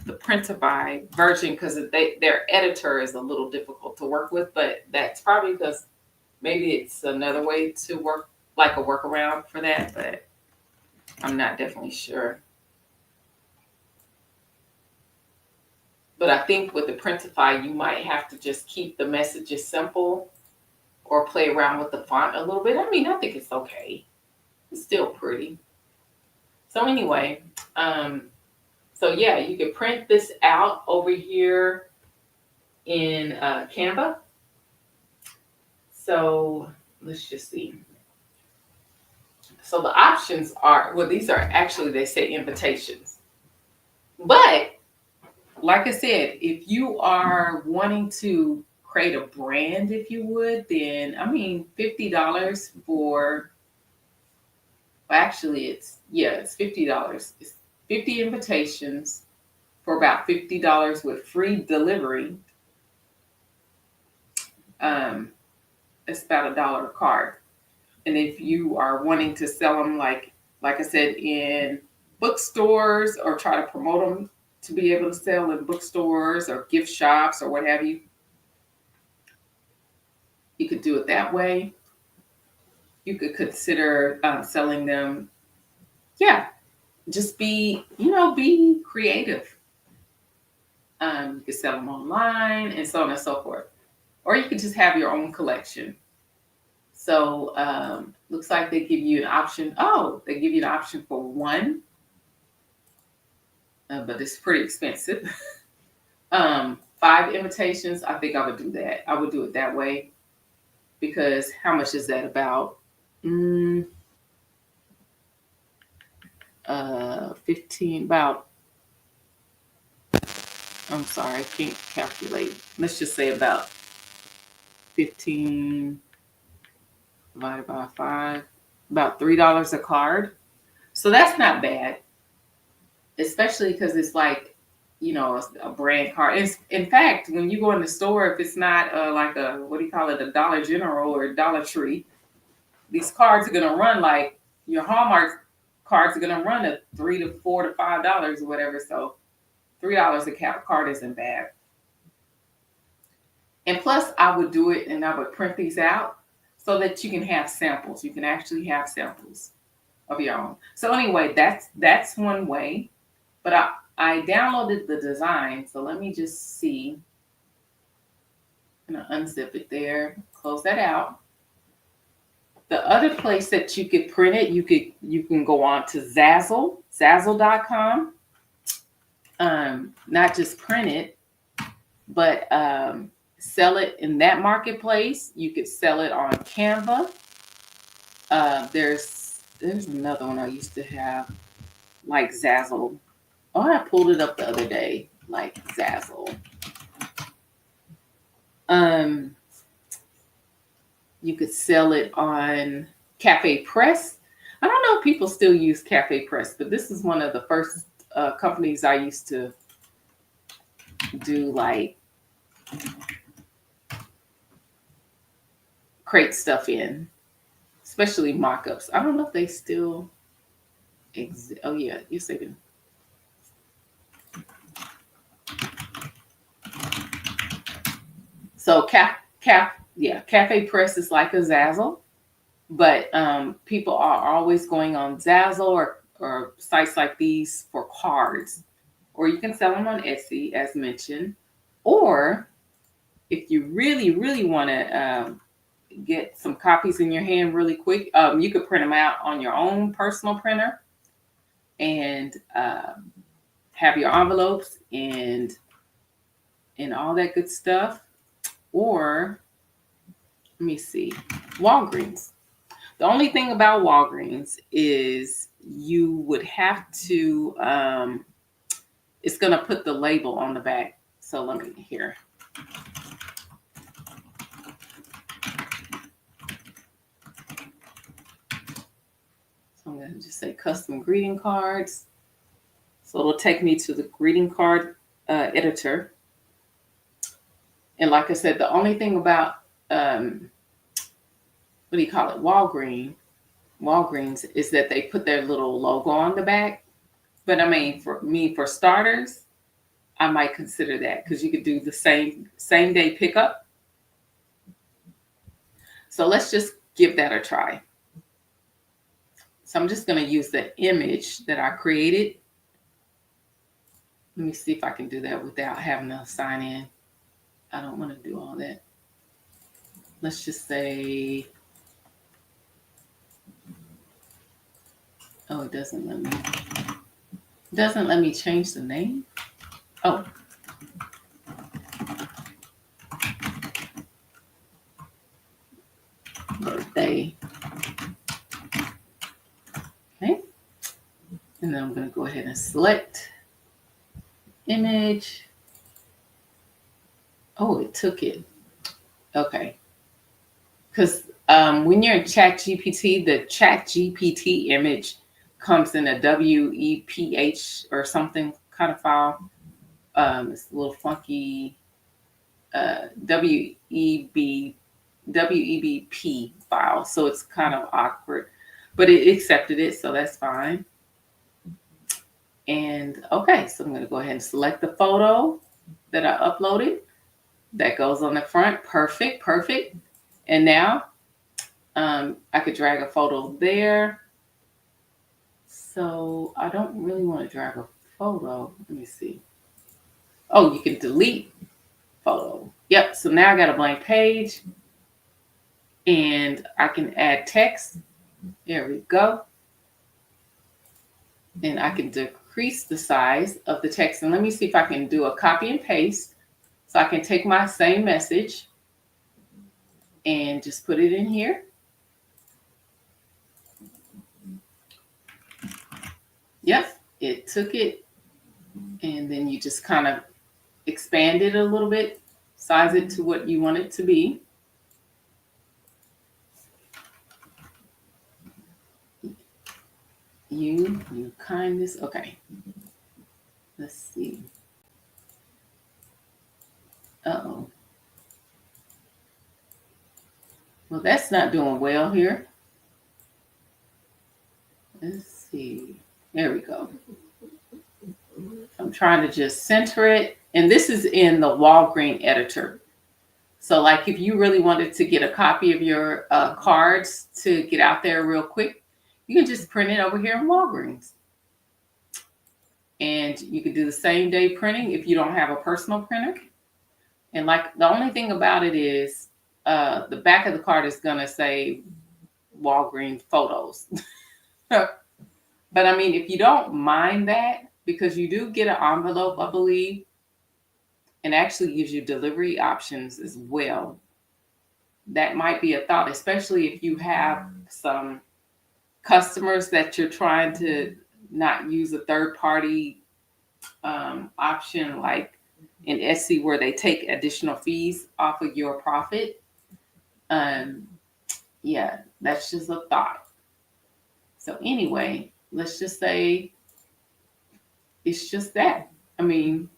the Printify version because their editor is a little difficult to work with, but that's probably because maybe it's another way to work, like a workaround for that, but I'm not definitely sure. But I think with the Printify, you might have to just keep the messages simple or play around with the font a little bit. I mean, I think it's okay. It's still pretty. So anyway, so yeah, you can print this out over here in Canva. So let's just see. So the options are, well, these are actually, they say invitations. But like I said, if you are wanting to create a brand, if you would, then I mean, $50 for, well, actually it's $50. It's 50 invitations for about $50 with free delivery. It's about $1 a card. And if you are wanting to sell them, like I said, in bookstores or try to promote them to be able to sell in bookstores or gift shops or what have you, you could do it that way. You could consider selling them. Yeah, just be creative. You could sell them online and so on and so forth. Or you could just have your own collection. So looks like they give you an option. Oh, they give you an option for one, but it's pretty expensive. 5 invitations. I think I would do that. I would do it that way because how much is that about? 15, about, I'm sorry, I can't calculate. Let's just say about 15 divided by 5, about $3 a card. So that's not bad, especially because it's like, a brand card. In fact, when you go in the store, if it's not like a, what do you call it, a Dollar General or a Dollar Tree, these cards are going to run like your Hallmark cards are going to run at $3 to $4 to $5 or whatever. So $3 a card isn't bad. And plus, I would do it and I would print these out so that you can have samples. You can actually have samples of your own. So anyway, that's one way. But I downloaded the design. So let me just see. I'm going to unzip it there. Close that out. The other place that you could print it, you can go on to Zazzle.com. Not just print it, but sell it in that marketplace. You could sell it on Canva. There's another one I used to have, like Zazzle. Oh, I pulled it up the other day, like Zazzle. You could sell it on Cafe Press. I don't know if people still use Cafe Press, but this is one of the first companies I used to do, like, create stuff in, especially mock-ups. I don't know if they still exist. Oh yeah, yes they do. So Cafe Press is like a Zazzle, but people are always going on Zazzle or sites like these for cards, or you can sell them on Etsy, as mentioned. Or if you really, really want to get some copies in your hand really quick, you could print them out on your own personal printer and have your envelopes and all that good stuff. Or let me see, Walgreens. The only thing about Walgreens is you would have to, it's going to put the label on the back. So let me here. So I'm going to just say custom greeting cards. So it'll take me to the greeting card editor. And like I said, the only thing about, what do you call it, Walgreens is that they put their little logo on the back. But I mean, for starters, I might consider that because you could do the same day pickup. So let's just give that a try. So I'm just going to use the image that I created. Let me see if I can do that without having to sign in. I don't want to do all that. Let's just say, oh, it doesn't let me change the name. Oh. Birthday. Okay. And then I'm going to go ahead and select image. Oh, it took it. Okay. Because when you're in ChatGPT, the ChatGPT image comes in a WEPH or something kind of file. It's a little funky WEBP file. So it's kind of awkward. But it accepted it, so that's fine. And okay, so I'm going to go ahead and select the photo that I uploaded. That goes on the front. Perfect. And now I could drag a photo there. So I don't really want to drag a photo. Let me see. Oh, you can delete photo. Yep. So now I got a blank page. And I can add text. There we go. And I can decrease the size of the text. And let me see if I can do a copy and paste. So I can take my same message and just put it in here. Yep, it took it. And then you just kind of expand it a little bit, size it to what you want it to be. You kindness. Okay. Let's see. Uh-oh. Well, that's not doing well here. Let's see. There we go. I'm trying to just center it. And this is in the Walgreens editor. So like if you really wanted to get a copy of your cards to get out there real quick, you can just print it over here in Walgreens. And you can do the same day printing if you don't have a personal printer. And like the only thing about it is the back of the card is going to say Walgreens photos. But I mean, if you don't mind that, because you do get an envelope, I believe, and actually gives you delivery options as well. That might be a thought, especially if you have some customers that you're trying to not use a third-party option like in Etsy where they take additional fees off of your profit. Yeah, that's just a thought. So anyway, let's just say it's just that. I mean,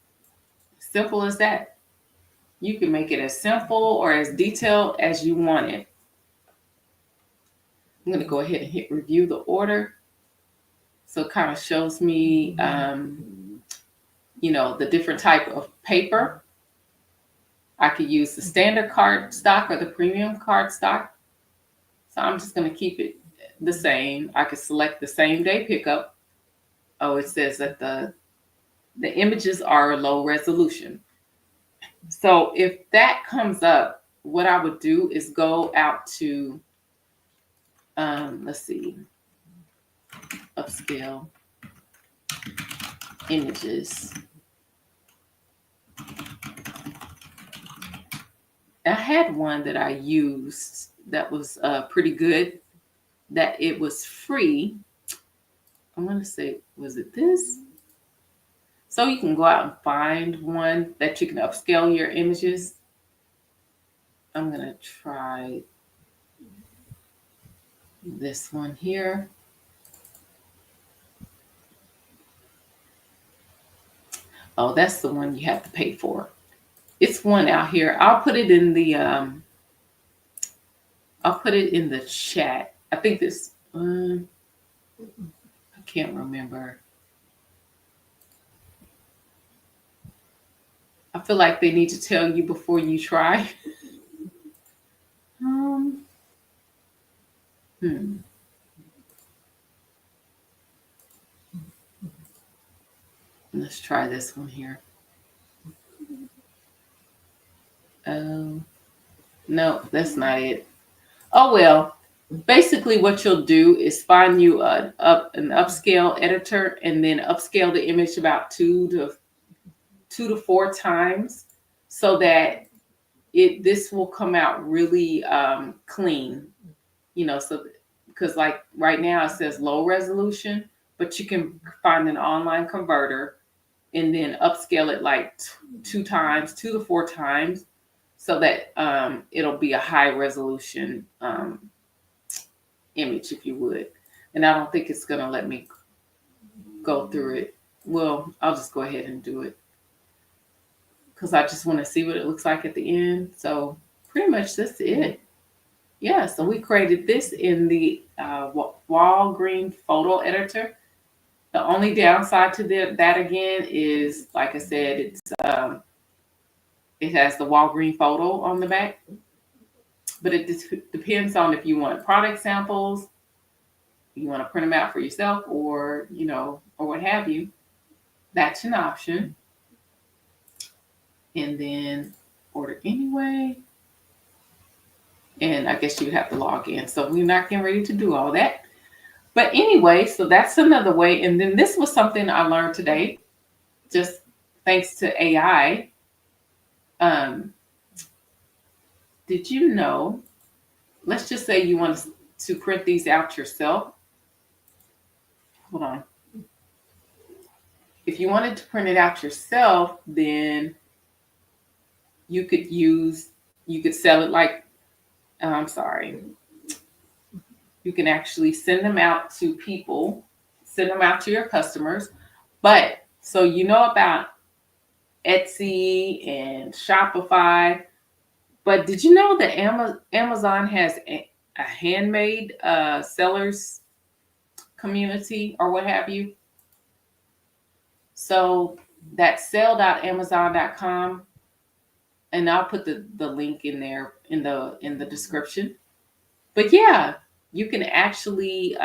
simple as that. You can make it as simple or as detailed as you want it. I'm going to go ahead and hit review the order. So it kind of shows me, the different type of paper. I could use the standard card stock or the premium card stock. So I'm just going to keep it the same. I could select the same day pickup. Oh, it says that the images are low resolution. So if that comes up, what I would do is go out to, let's see, upscale images. I had one that I used that was pretty good, that it was free. I'm going to say, was it this? So you can go out and find one that you can upscale your images. I'm going to try this one here. Oh, that's the one you have to pay for. It's one out here. I'll put it in the chat. I think this I can't remember. I feel like they need to tell you before you try. Let's try this one here. No, that's not it. Oh well. Basically, what you'll do is find you an upscale editor, and then upscale the image about two to four times, so that this will come out really clean. So because like right now it says low resolution, but you can find an online converter and then upscale it like two to four times, so that it'll be a high resolution image, if you would. And I don't think it's going to let me go through it. Well, I'll just go ahead and do it, because I just want to see what it looks like at the end. So pretty much that's it. Yeah, so we created this in the Walgreen photo editor. The only downside to that again is, like I said, it has the Walgreen photo on the back, but it depends on if you want product samples, you want to print them out for yourself, or or what have you. That's an option. And then order anyway. And I guess you have to log in. So we're not getting ready to do all that. But anyway, so that's another way. And then this was something I learned today, just thanks to AI. Did you know, let's just say you want to print these out yourself. Hold on. If you wanted to print it out yourself, then you could sell it like, I'm sorry. You can actually send them out to people, send them out to your customers. But so about Etsy and Shopify, but did you know that Amazon has a handmade sellers community or what have you? So that's sell.amazon.com, and I'll put the link in there in the description. But yeah, you can actually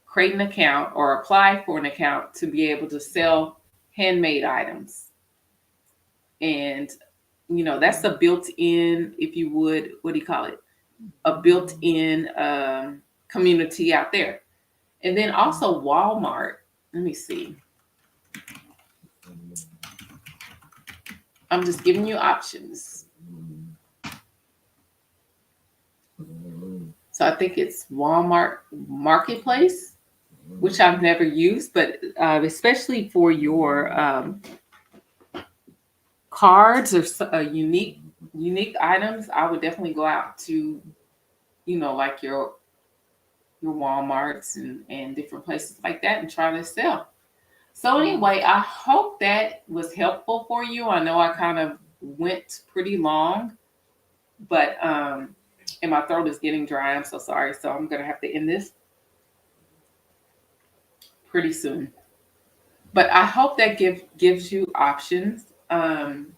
create an account or apply for an account to be able to sell handmade items. And that's a built-in, if you would, what do you call it? A built-in community out there. And then also Walmart. Let me see. I'm just giving you options. So I think it's Walmart Marketplace, which I've never used, but especially for your cards or unique items, I would definitely go out to, like your Walmarts and different places like that and try to sell. So anyway, I hope that was helpful for you. I know I kind of went pretty long, but and my throat is getting dry. I'm so sorry. So I'm going to have to end this pretty soon. But I hope that gives you options. And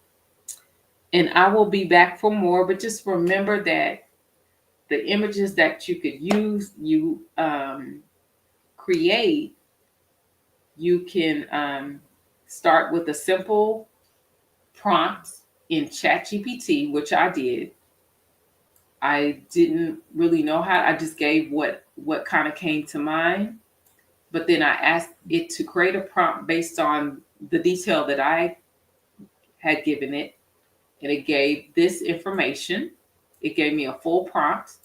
I will be back for more. But just remember that the images that you could use, you create, you can start with a simple prompt in ChatGPT, which I did. I didn't really know how. I just gave what kind of came to mind, but then I asked it to create a prompt based on the detail that I had given it, and it gave this information. It gave me a full prompt.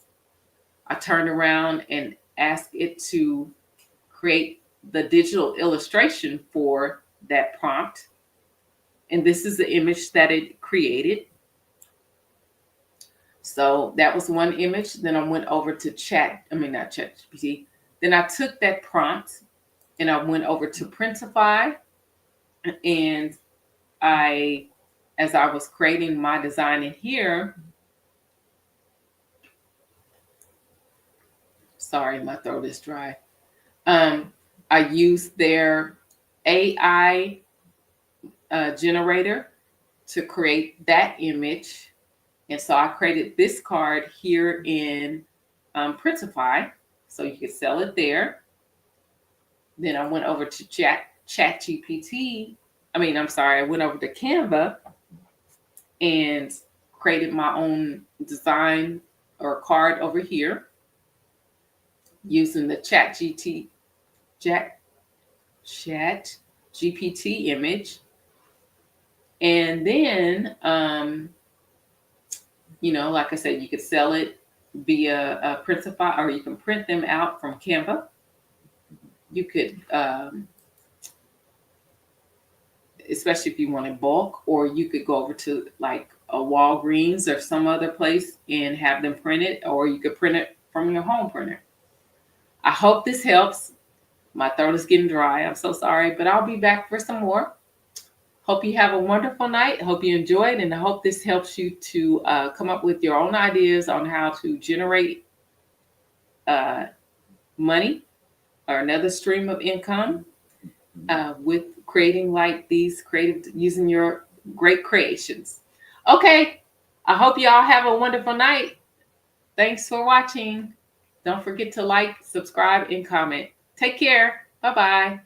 I turned around and asked it to create the digital illustration for that prompt. And this is the image that it created. So that was one image. Then I went over to not ChatGPT. Then I took that prompt and I went over to Printify, and as I was creating my design in here, sorry, my throat is dry. I used their AI generator to create that image. And so I created this card here in Printify, so you could sell it there. Then I went over to ChatGPT. I went over to Canva and created my own design or card over here using the ChatGPT image. And then, like I said, you could sell it via Printify, or you can print them out from Canva. You could, especially if you want in bulk, or you could go over to like a Walgreens or some other place and have them print it, or you could print it from your home printer. I hope this helps. My throat is getting dry. I'm so sorry, but I'll be back for some more. Hope you have a wonderful night. Hope you enjoyed, and I hope this helps you to come up with your own ideas on how to generate money or another stream of income with creating like these using your great creations. Okay, I hope you all have a wonderful night. Thanks for watching. Don't forget to like, subscribe, and comment. Take care. Bye-bye.